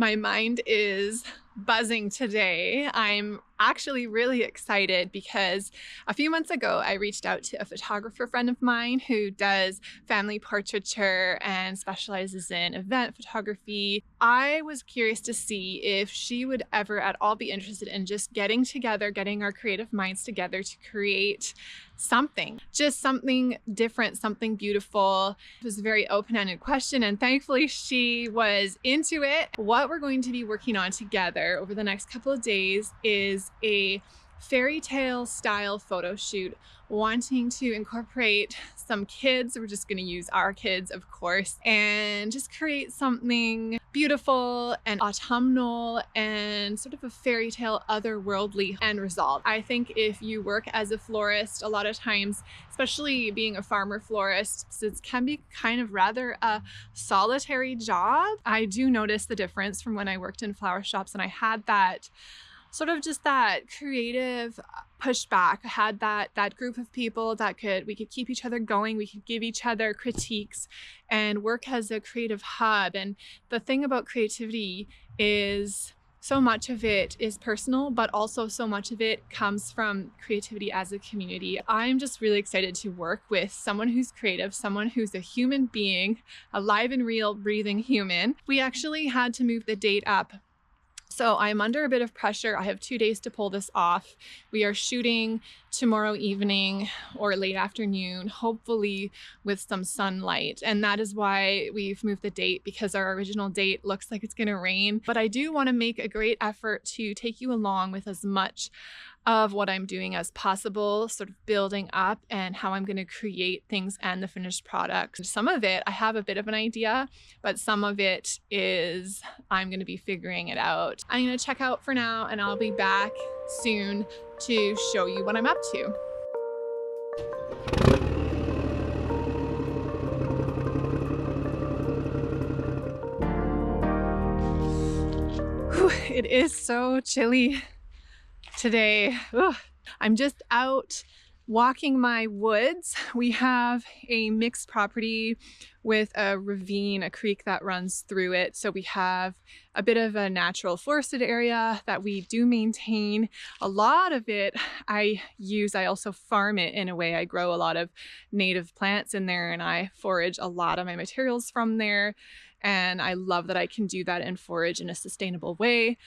My mind is buzzing today. I'm actually really excited because a few months ago I reached out to a photographer friend of mine who does family portraiture and specializes in event photography. I was curious to see if she would ever at all be interested in just getting together, getting our creative minds together to create something, just something different, something beautiful. It was a very open-ended question, and thankfully she was into it. What we're going to be working on together over the next couple of days is a fairy tale style photo shoot, wanting to incorporate some kids. We're just going to use our kids, of course, and just create something beautiful and autumnal and sort of a fairy tale, otherworldly end result. I think if you work as a florist, a lot of times, especially being a farmer florist, it can be kind of rather a solitary job. I do notice the difference from when I worked in flower shops and I had that sort of just that creative pushback. I had that group of people that we could keep each other going, we could give each other critiques and work as a creative hub. And the thing about creativity is so much of it is personal, but also so much of it comes from creativity as a community. I'm just really excited to work with someone who's creative, someone who's a human being, a live and real breathing human. We actually had to move the date up, so I'm under a bit of pressure. I have 2 days to pull this off. We are shooting tomorrow evening or late afternoon, hopefully with some sunlight. And that is why we've moved the date, because our original date looks like it's gonna rain. But I do wanna make a great effort to take you along with as much of what I'm doing as possible, sort of building up and how I'm going to create things and the finished product. Some of it, I have a bit of an idea, but some of it is I'm going to be figuring it out. I'm going to check out for now and I'll be back soon to show you what I'm up to. Whew, it is so chilly today. Ugh. I'm just out walking my woods. We have a mixed property with a ravine, a creek that runs through it. So we have a bit of a natural forested area that we do maintain. A lot of it I also farm it in a way. I grow a lot of native plants in there and I forage a lot of my materials from there. And I love that I can do that and forage in a sustainable way.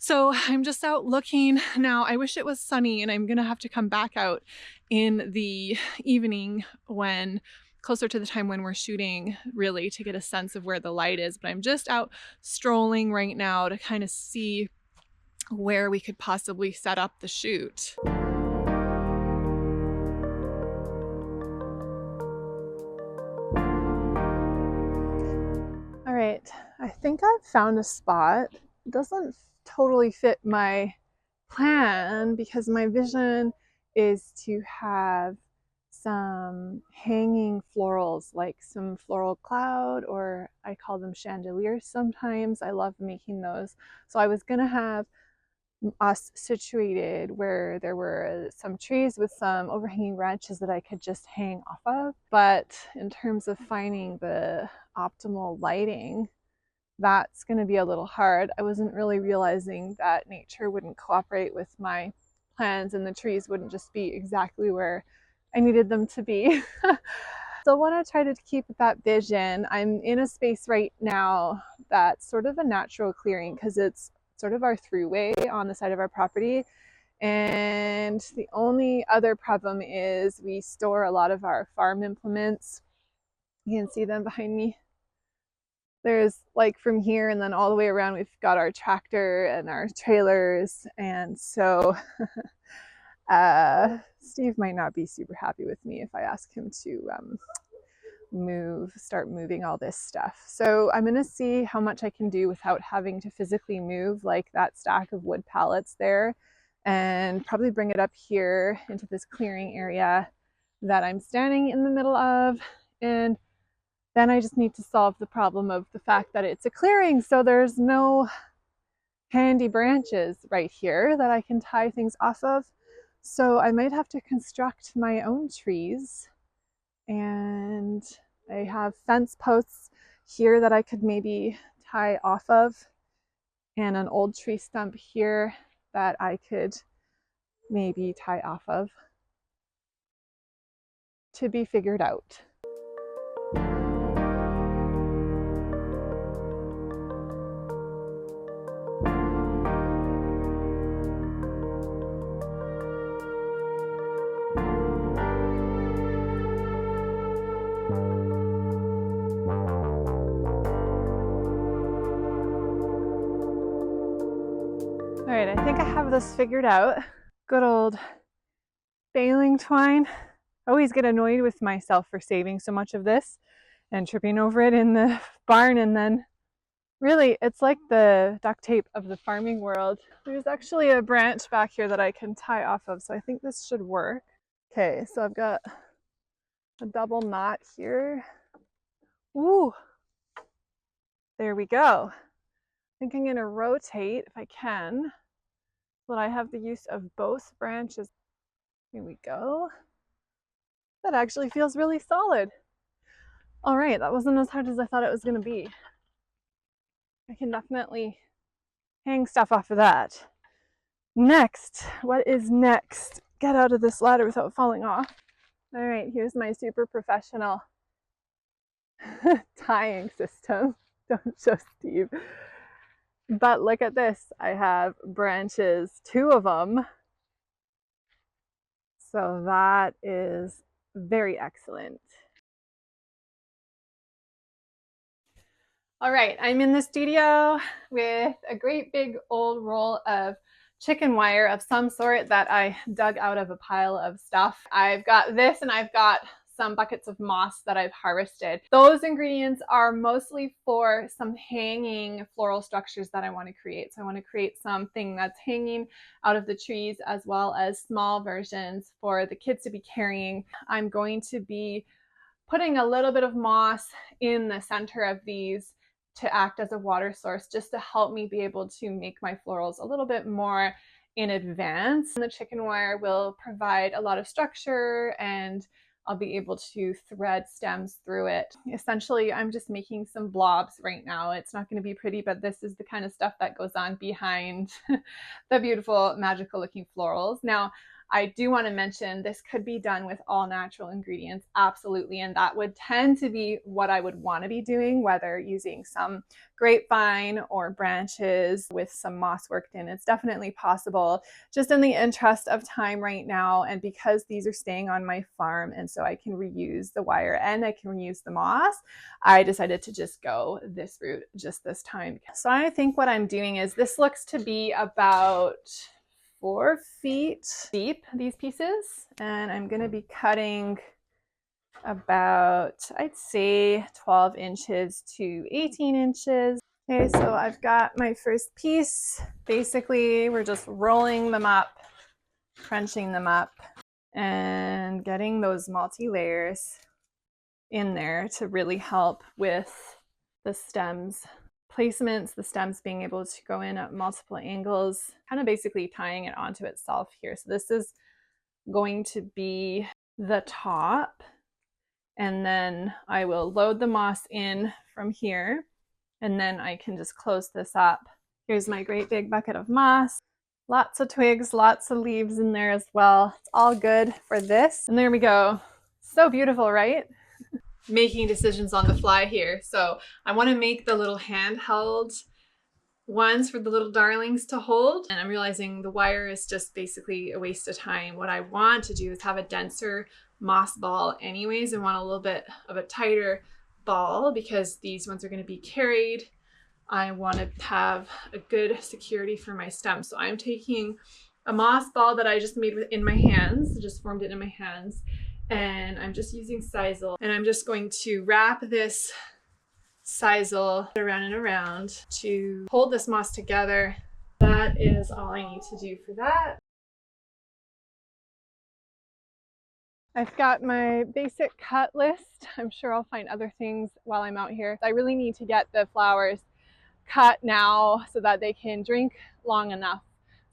So I'm just out looking now. I wish it was sunny and I'm gonna have to come back out in the evening when closer to the time when we're shooting, really to get a sense of where the light is. But I'm just out strolling right now to kind of see where we could possibly set up the shoot. All right, I think I've found a spot. It doesn't totally fit my plan because my vision is to have some hanging florals, like some floral cloud, or I call them chandeliers sometimes. I love making those. So I was gonna have us situated where there were some trees with some overhanging branches that I could just hang off of. But in terms of finding the optimal lighting, that's going to be a little hard. I wasn't really realizing that nature wouldn't cooperate with my plans and the trees wouldn't just be exactly where I needed them to be. So I want to try to keep that vision. I'm in a space right now that's sort of a natural clearing because it's sort of our throughway on the side of our property. And the only other problem is we store a lot of our farm implements. You can see them behind me. There's like from here and then all the way around, we've got our tractor and our trailers. And so Steve might not be super happy with me if I ask him to start moving all this stuff. So I'm gonna see how much I can do without having to physically move like that stack of wood pallets there, and probably bring it up here into this clearing area that I'm standing in the middle of. And then I just need to solve the problem of the fact that it's a clearing, so there's no handy branches right here that I can tie things off of. So I might have to construct my own trees, and I have fence posts here that I could maybe tie off of and an old tree stump here that I could maybe tie off of. To be figured out. All right, I think I have this figured out. Good old baling twine. I always get annoyed with myself for saving so much of this and tripping over it in the barn, and then really it's like the duct tape of the farming world. There's actually a branch back here that I can tie off of, so I think this should work. Okay, so I've got a double knot here. Ooh, there we go. I think I'm going to rotate if I can so that I have the use of both branches. Here we go. That actually feels really solid. All right, that wasn't as hard as I thought it was going to be. I can definitely hang stuff off of that. Next, what is next? Get out of this ladder without falling off. All right, here's my super professional tying system. Don't show Steve. But look at this. I have branches, 2 of them. So that is very excellent. All right, I'm in the studio with a great big old roll of chicken wire of some sort that I dug out of a pile of stuff. I've got this, and I've got some buckets of moss that I've harvested. Those ingredients are mostly for some hanging floral structures that I want to create. So I want to create something that's hanging out of the trees, as well as small versions for the kids to be carrying. I'm going to be putting a little bit of moss in the center of these to act as a water source, just to help me be able to make my florals a little bit more in advance. And the chicken wire will provide a lot of structure, and I'll be able to thread stems through it. Essentially, I'm just making some blobs right now. It's not going to be pretty, but this is the kind of stuff that goes on behind the beautiful, magical looking florals. Now, I do want to mention this could be done with all natural ingredients, absolutely, and that would tend to be what I would want to be doing, whether using some grapevine or branches with some moss worked in. It's definitely possible, just in the interest of time right now, and because these are staying on my farm and so I can reuse the wire and I can reuse the moss, I decided to just go this route just this time. So I think what I'm doing is, this looks to be about 4 feet deep, these pieces, and I'm going to be cutting about, I'd say 12 inches to 18 inches. Okay, so I've got my first piece. Basically, we're just rolling them up, crunching them up, and getting those multi-layers in there to really help with the stems placements, the stems being able to go in at multiple angles, kind of basically tying it onto itself here. So this is going to be the top, and then I will load the moss in from here, and then I can just close this up. Here's my great big bucket of moss. Lots of twigs, lots of leaves in there as well. It's all good for this. And there we go. So beautiful, right? Making decisions on the fly here. So I want to make the little handheld ones for the little darlings to hold, and I'm realizing the wire is just basically a waste of time. What I want to do is have a denser moss ball anyways, and want a little bit of a tighter ball because these ones are going to be carried. I want to have a good security for my stem. So I'm taking a moss ball that I just made in my hands, just formed it in my hands, and I'm just using sisal, and I'm just going to wrap this sisal around and around to hold this moss together. That is all I need to do for that. I've got my basic cut list. I'm sure I'll find other things while I'm out here. I really need to get the flowers cut now so that they can drink long enough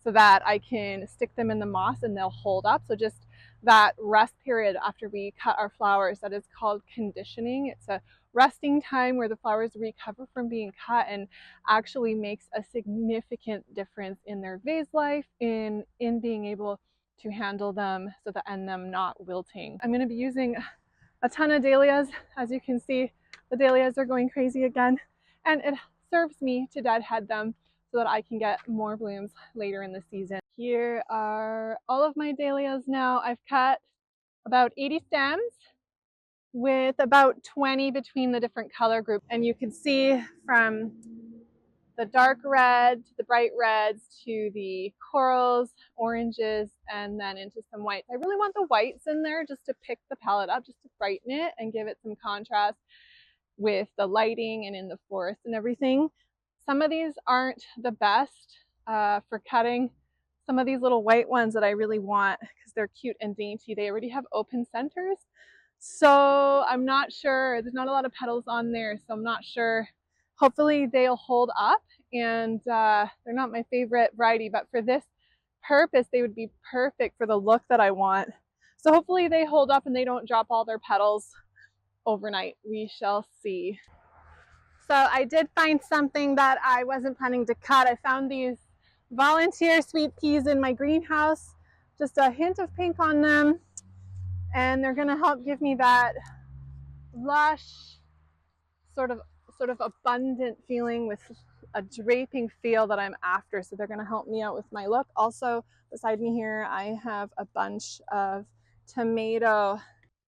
so that I can stick them in the moss and they'll hold up. So just that rest period after we cut our flowers, that is called conditioning. It's a resting time where the flowers recover from being cut and actually makes a significant difference in their vase life, in being able to handle them and them not wilting. I'm going to be using a ton of dahlias. As you can see, the dahlias are going crazy again, and it serves me to deadhead them so that I can get more blooms later in the season. Here are all of my dahlias now. I've cut about 80 stems with about 20 between the different color groups, and you can see from the dark red to the bright reds to the corals, oranges, and then into some whites. I really want the whites in there just to pick the palette up, just to brighten it and give it some contrast with the lighting and in the forest and everything. Some of these aren't the best for cutting. Some of these little white ones that I really want, because they're cute and dainty, they already have open centers. So I'm not sure, there's not a lot of petals on there, so I'm not sure. Hopefully they'll hold up, and they're not my favorite variety, but for this purpose, they would be perfect for the look that I want. So hopefully they hold up and they don't drop all their petals overnight. We shall see. So I did find something that I wasn't planning to cut. I found these volunteer sweet peas in my greenhouse, just a hint of pink on them, and they're going to help give me that lush, sort of abundant feeling with a draping feel that I'm after. So they're going to help me out with my look. Also, beside me here, I have a bunch of tomato.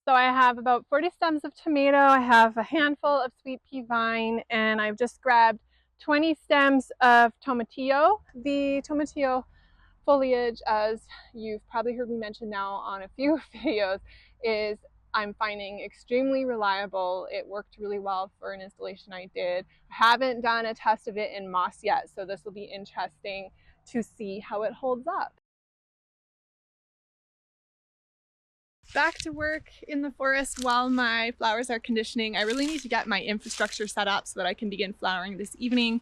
So I have about 40 stems of tomato. I have a handful of sweet pea vine, and I've just grabbed 20 stems of tomatillo. The tomatillo foliage, as you've probably heard me mention now on a few videos, is I'm finding extremely reliable. It worked really well for an installation I did. I haven't done a test of it in moss yet, so this will be interesting to see how it holds up. Back to work in the forest while my flowers are conditioning. I really need to get my infrastructure set up so that I can begin flowering this evening.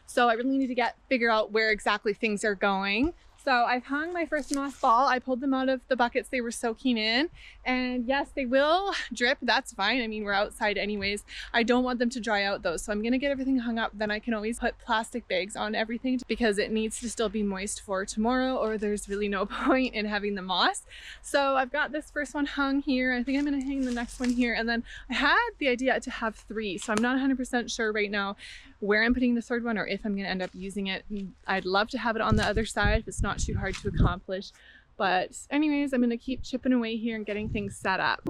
So I really need to figure out where exactly things are going. So I've hung my first moss ball. I pulled them out of the buckets they were soaking in, and yes, they will drip. That's fine. I mean, we're outside anyways. I don't want them to dry out though, so I'm gonna get everything hung up. Then I can always put plastic bags on everything because it needs to still be moist for tomorrow, or there's really no point in having the moss. So I've got this first one hung here. I think I'm gonna hang the next one here, and then I had the idea to have 3, so I'm not 100% sure right now where I'm putting the third one or if I'm gonna end up using it. I'd love to have it on the other side if it's not too hard to accomplish. But anyways, I'm gonna keep chipping away here and getting things set up.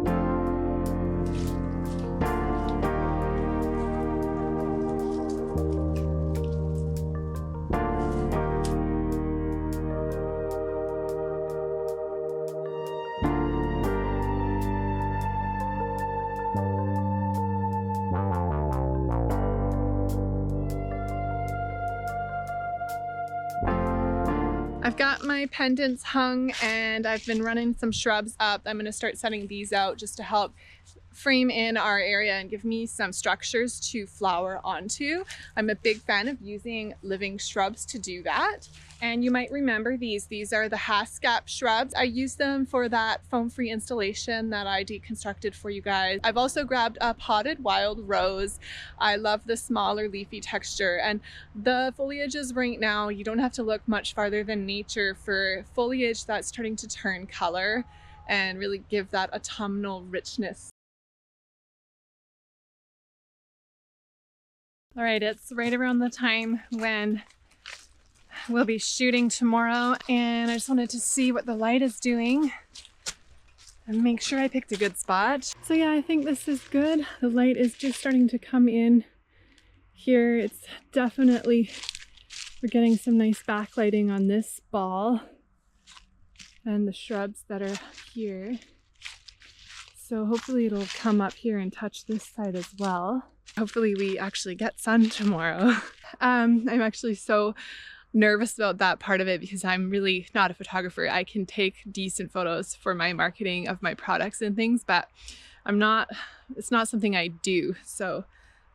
I've got my pendants hung, and I've been running some shrubs up. I'm going to start setting these out just to help frame in our area and give me some structures to flower onto. I'm a big fan of using living shrubs to do that. And you might remember these. These are the Haskap shrubs. I used them for that foam-free installation that I deconstructed for you guys. I've also grabbed a potted wild rose. I love the smaller leafy texture, and the foliages right now, you don't have to look much farther than nature for foliage that's starting to turn color and really give that autumnal richness. All right, it's right around the time when we'll be shooting tomorrow, and I just wanted to see what the light is doing and make sure I picked a good spot. So yeah, I think this is good. The light is just starting to come in here. It's definitely, we're getting some nice backlighting on this ball and the shrubs that are here. So hopefully it'll come up here and touch this side as well. Hopefully we actually get sun tomorrow. I'm actually so nervous about that part of it because I'm really not a photographer. I can take decent photos for my marketing of my products and things, but it's not something I do. So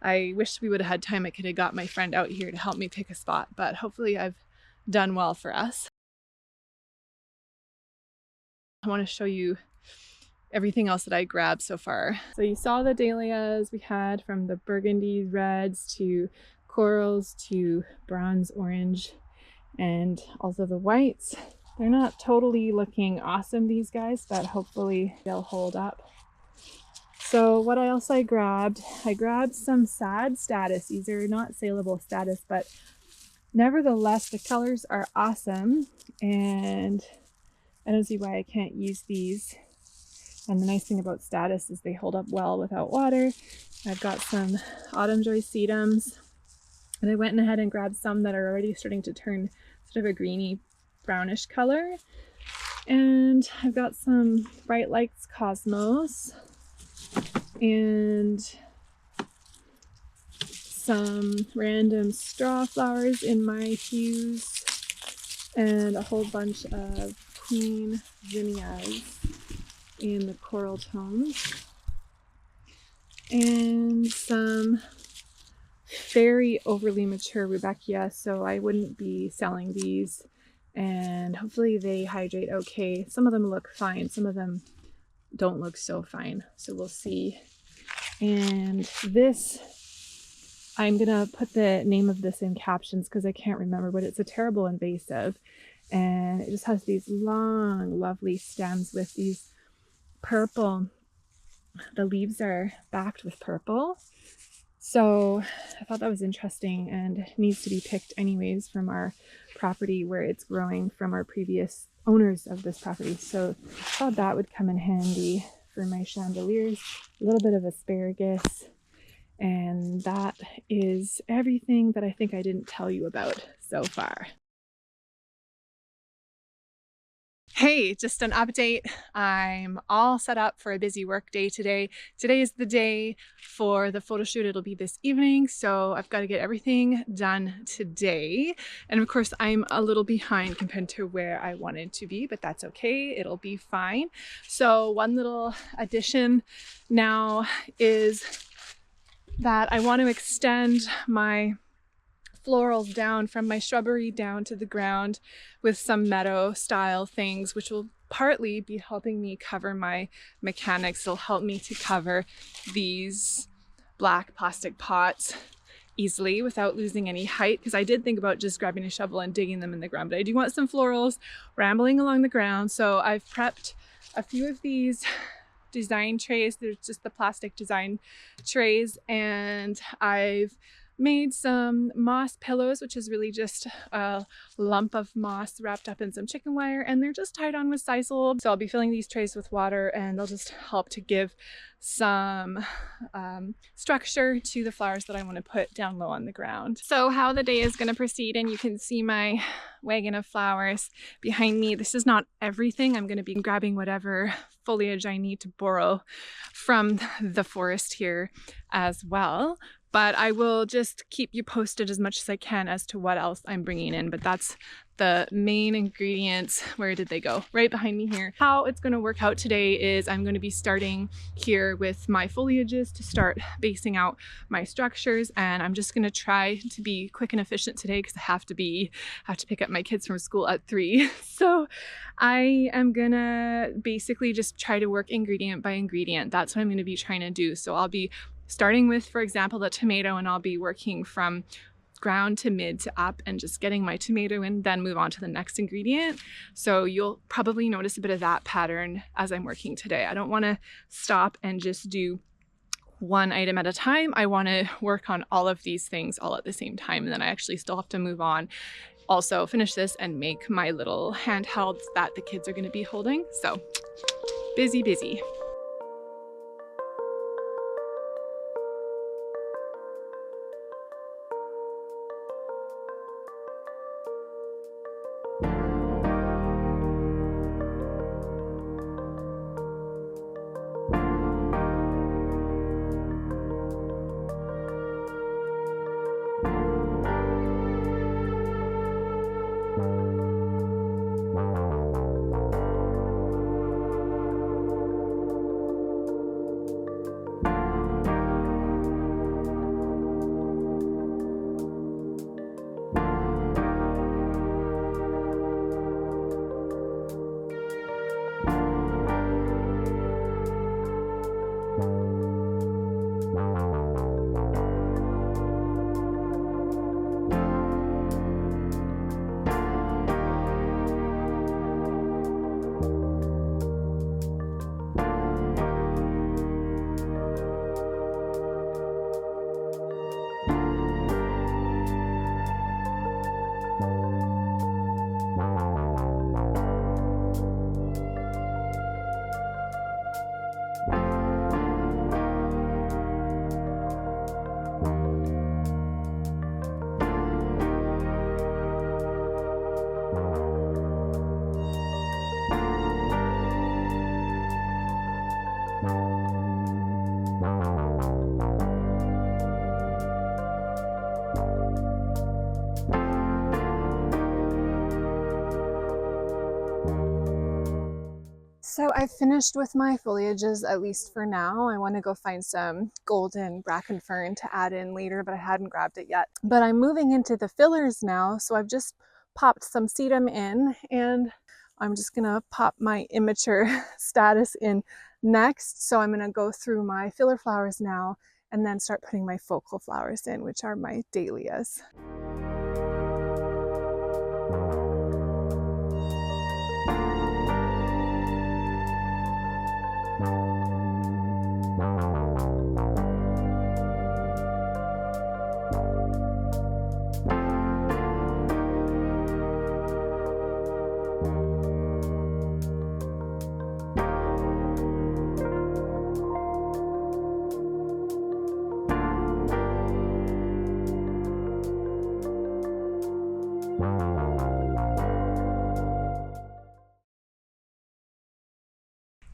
I wish we would have had time. I could have got my friend out here to help me pick a spot, but hopefully I've done well for us. I want to show you everything else that I grabbed so far. So you saw the dahlias we had, from the burgundy reds to corals to bronze orange, and also the whites. They're not totally looking awesome, these guys, but hopefully they'll hold up. So what else I grabbed some sad status. These are not saleable status, but nevertheless, the colors are awesome, and I don't see why I can't use these. And the nice thing about status is they hold up well without water. I've got some autumn joy sedums, and I went ahead and grabbed some that are already starting to turn sort of a greeny brownish color. And I've got some bright lights cosmos and some random straw flowers in my hues, and a whole bunch of queen zinnias in the coral tones, and some very overly mature rudbeckia, so I wouldn't be selling these, and hopefully they hydrate okay. Some of them look fine, some of them don't look so fine, so we'll see. And this, I'm gonna put the name of this in captions because I can't remember, but it's a terrible invasive, and it just has these long lovely stems with these purple, the leaves are backed with purple. So I thought that was interesting, and needs to be picked anyways from our property where it's growing from our previous owners of this property. So I thought that would come in handy for my chandeliers. A little bit of asparagus, and that is everything that I think I didn't tell you about so far. Hey, just an update. I'm all set up for a busy work day today. Today is the day for the photo shoot. It'll be this evening, so I've got to get everything done today. And of course, I'm a little behind compared to where I wanted to be, but that's okay. It'll be fine. So one little addition now is that I want to extend my florals down from my shrubbery down to the ground with some meadow style things, which will partly be helping me cover my mechanics. It'll help me to cover these black plastic pots easily without losing any height, because I did think about just grabbing a shovel and digging them in the ground, but I do want some florals rambling along the ground. So I've prepped a few of these design trays. There's just the plastic design trays, and I've made some moss pillows, which is really just a lump of moss wrapped up in some chicken wire, and they're just tied on with sisal. So I'll be filling these trays with water, and they'll just help to give some structure to the flowers that I want to put down low on the ground. So how the day is going to proceed, and you can see my wagon of flowers behind me. This is not everything. I'm going to be grabbing whatever foliage I need to borrow from the forest here as well. But I will just keep you posted as much as I can as to what else I'm bringing in. But that's the main ingredients. Where did they go? Right behind me here. How it's going to work out today is I'm going to be starting here with my foliages to start basing out my structures. And I'm just going to try to be quick and efficient today because I have to pick up my kids from school at 3. So I am going to basically just try to work ingredient by ingredient. That's what I'm going to be trying to do. So I'll be starting with, for example, the tomato, and I'll be working from ground to mid to up and just getting my tomato in, then move on to the next ingredient. So you'll probably notice a bit of that pattern as I'm working today. I don't want to stop and just do one item at a time. I want to work on all of these things all at the same time, and then I actually still have to move on, also finish this and make my little handhelds that the kids are going to be holding. So busy, busy. So I've finished with my foliages, at least for now. I want to go find some golden bracken fern to add in later, but I hadn't grabbed it yet. But I'm moving into the fillers now, so I've just popped some sedum in, and I'm just gonna pop my immature status in next. So I'm gonna go through my filler flowers now and then start putting my focal flowers in, which are my dahlias.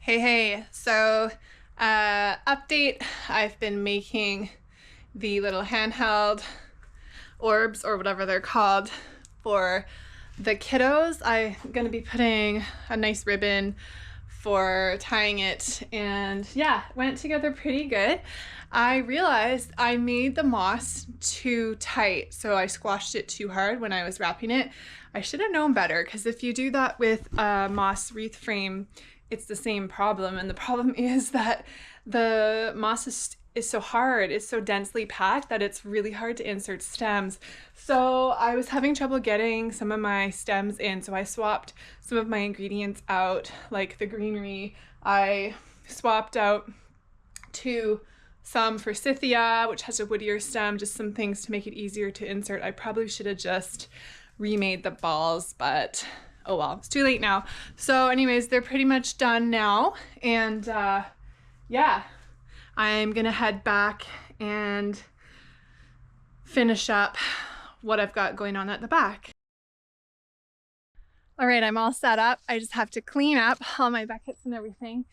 Hey, so update, I've been making the little handheld orbs or whatever they're called for the kiddos. I'm going to be putting a nice ribbon for tying it, and yeah, it went together pretty good. I realized I made the moss too tight, so I squashed it too hard when I was wrapping it. I should have known better, because if you do that with a moss wreath frame, it's the same problem, and the problem is that the moss is so hard, it's so densely packed that it's really hard to insert stems. So I was having trouble getting some of my stems in, so I swapped some of my ingredients out, like the greenery. I swapped out some forsythia, which has a woodier stem, just some things to make it easier to insert. I probably should have just remade the balls, but oh well, it's too late now. So anyways, they're pretty much done now, and yeah, I'm gonna head back and finish up what I've got going on at the back. All right, I'm all set up. I just have to clean up all my buckets and everything.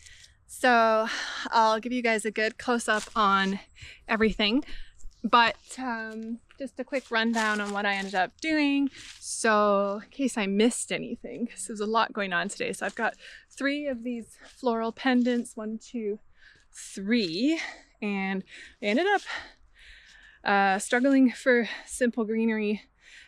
So I'll give you guys a good close-up on everything, but just a quick rundown on what I ended up doing, so in case I missed anything, because there's a lot going on today. So I've got 3 of these floral pendants, 1, 2, 3, and I ended up struggling for simple greenery.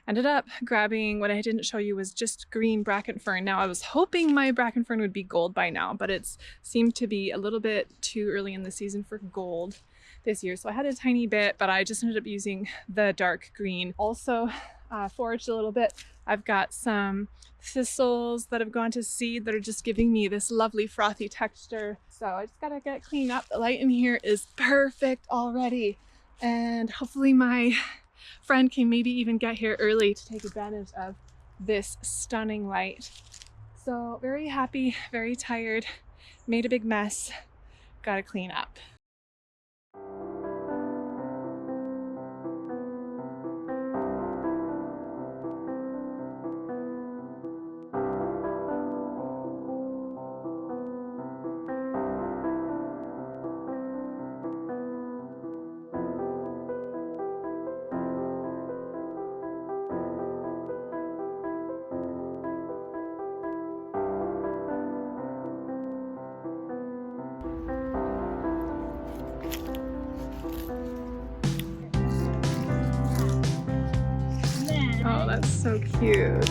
Ended up grabbing, what I didn't show you was just green bracken fern. Now I was hoping my bracken fern would be gold by now, but it's seemed to be a little bit too early in the season for gold this year. So I had a tiny bit, but I just ended up using the dark green. Also foraged a little bit. I've got some thistles that have gone to seed that are just giving me this lovely frothy texture. So I just gotta get cleaned up. The light in here is perfect already, and hopefully my friend can maybe even get here early to take advantage of this stunning light. So very happy, very tired, made a big mess, gotta clean up. Oh, that's so cute.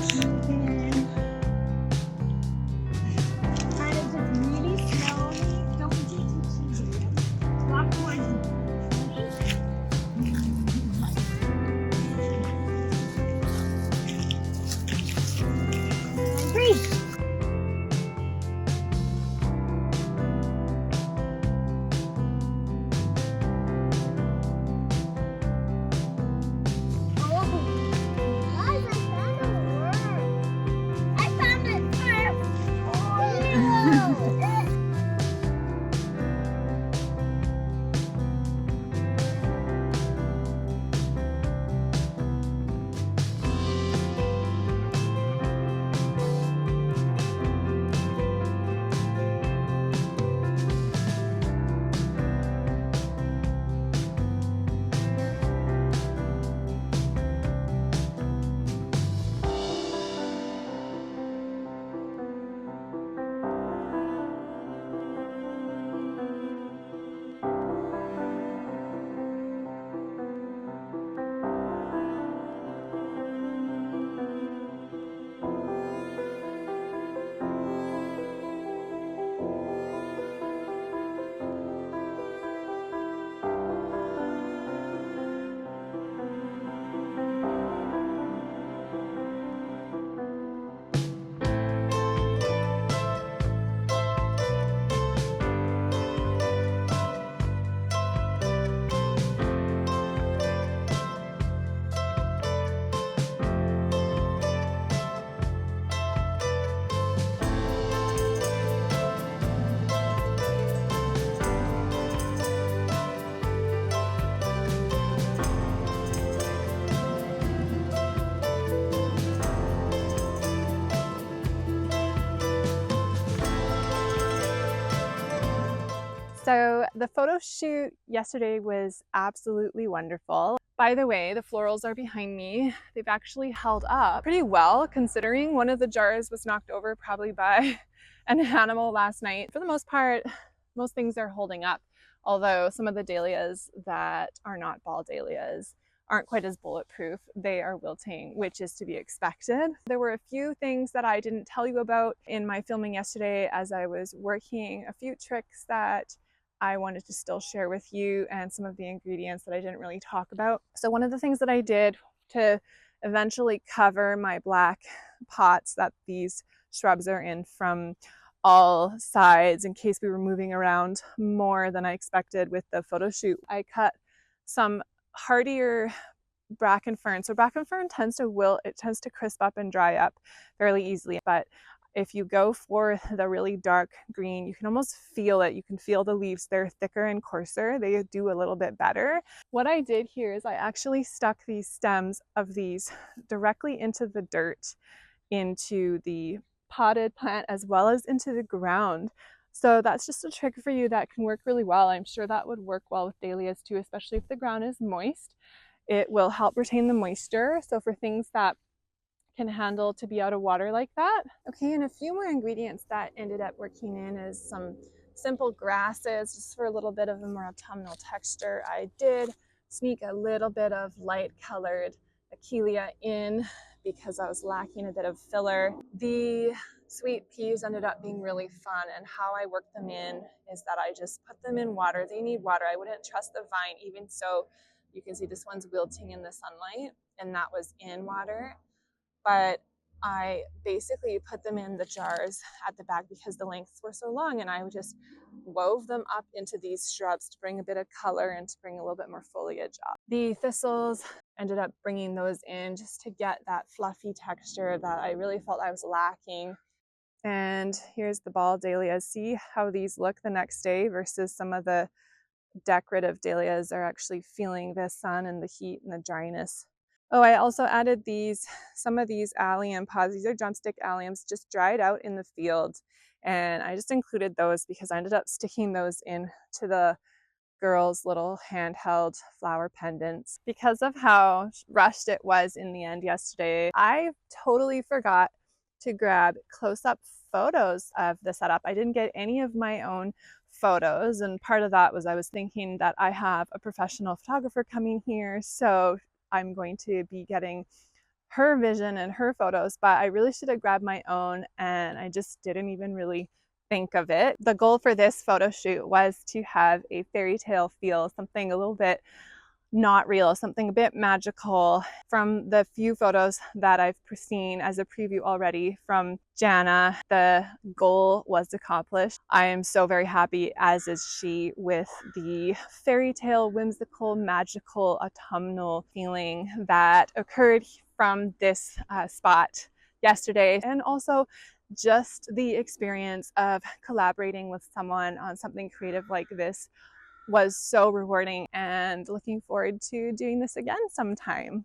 So the photo shoot yesterday was absolutely wonderful. By the way, the florals are behind me. They've actually held up pretty well considering one of the jars was knocked over probably by an animal last night. For the most part, most things are holding up, although some of the dahlias that are not ball dahlias aren't quite as bulletproof. They are wilting, which is to be expected. There were a few things that I didn't tell you about in my filming yesterday as I was working, a few tricks that I wanted to still share with you, and some of the ingredients that I didn't really talk about. So one of the things that I did to eventually cover my black pots that these shrubs are in from all sides in case we were moving around more than I expected with the photo shoot, I cut some hardier bracken fern. So bracken fern tends to wilt, it tends to crisp up and dry up fairly easily, but if you go for the really dark green, you can almost feel it. You can feel the leaves. They're thicker and coarser. They do a little bit better. What I did here is I actually stuck these stems of these directly into the dirt, into the potted plant as well as into the ground. So that's just a trick for you that can work really well. I'm sure that would work well with dahlias too, especially if the ground is moist. It will help retain the moisture. So for things that can handle to be out of water like that. Okay, and a few more ingredients that ended up working in is some simple grasses, just for a little bit of a more autumnal texture. I did sneak a little bit of light colored achillea in because I was lacking a bit of filler. The sweet peas ended up being really fun, and how I work them in is that I just put them in water. They need water. I wouldn't trust the vine. Even so, you can see this one's wilting in the sunlight, and that was in water. But I basically put them in the jars at the back because the lengths were so long, and I just wove them up into these shrubs to bring a bit of color and to bring a little bit more foliage up. The thistles ended up bringing those in just to get that fluffy texture that I really felt I was lacking. And here's the ball dahlias. See how these look the next day versus some of the decorative dahlias are actually feeling the sun and the heat and the dryness. Oh, I also added some of these allium pods. These are drumstick alliums just dried out in the field. And I just included those because I ended up sticking those in to the girls' little handheld flower pendants. Because of how rushed it was in the end yesterday, I totally forgot to grab close-up photos of the setup. I didn't get any of my own photos, and part of that was I was thinking that I have a professional photographer coming here, so I'm going to be getting her vision and her photos, but I really should have grabbed my own, and I just didn't even really think of it. The goal for this photo shoot was to have a fairy tale feel, something a little bit not real, something a bit magical. From the few photos that I've seen as a preview already from Jana, the goal was accomplished. I am so very happy, as is she, with the fairy tale, whimsical, magical, autumnal feeling that occurred from this spot yesterday. And also just the experience of collaborating with someone on something creative like this was so rewarding, and looking forward to doing this again sometime.